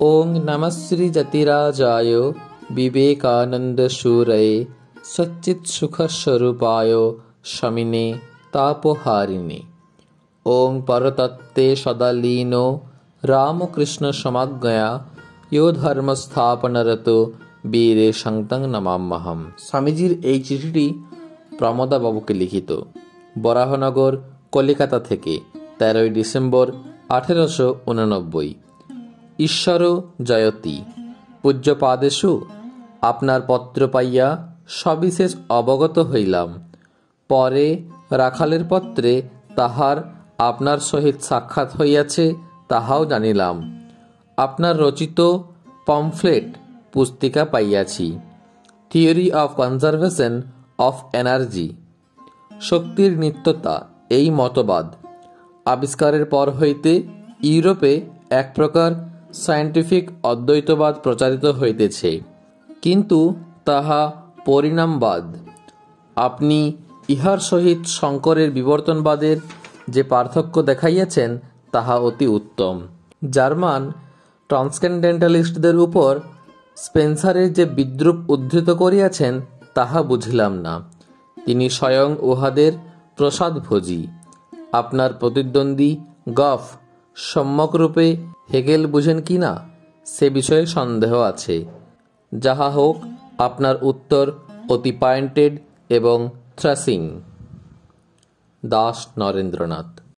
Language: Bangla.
ওং নমঃ শ্রী যতিরাজায় বিবেকানন্দ সুরয়ে সচ্চিৎ সুখ স্বরূপায় শমিনে তাপহারিণে। ওং পরতত্ত্বে সদা লীনো রামকৃষ্ণ সমাজ্ঞয়া ইয়ো ধর্ম স্থাপনরত বীরে সংতং নমাম্যহম। স্বামীজির এই চিঠিটি প্রমদাবাবুকে লিখিত, বরাহনগর, কলিকাতা থেকে 13 ডিসেম্বর 1889। ঈশ্বর জয়তি। পূজ্যপাদেষু আপনার পত্র পাইয়া সবিশেষ অবগত হইলাম। পরে রাখালের পত্রে তাহার আপনার সহিত সাক্ষাৎ হইয়াছে তাহাও জানিলাম। আপনার রচিত পমফ্লেট পুস্তিকা পাইয়াছি, theory of conservation of energy, শক্তির নিত্যতা, এই মতবাদ আবিষ্কারের পর হইতে ইউরোপে এক প্রকার সায়েন্টিফিক অদ্বৈতবাদ প্রচারিত হইতেছে, কিন্তু তাহা পরিণামবাদ। আপনি ইহার সহিত শঙ্করের বিবর্তনবাদের যে পার্থক্য দেখাইয়াছেন তাহা অতি উত্তম। জার্মান ট্রান্সকেন্ডেন্টালিস্টদের উপর স্পেন্সারের যে বিদ্রূপ উদ্ধৃত করিয়াছেন তাহা বুঝিলাম না। তিনি স্বয়ং উহাদের প্রসাদভোজী। আপনার প্রতিদ্বন্দ্বী গফ সম্যকরূপে হেগেল বুঝেন কি না সে বিষয়ে সন্দেহ আছে। যাহা হোক, আপনার উত্তর অতি পয়েন্টেড এবং থ্রাসিং। দাস নরেন্দ্রনাথ।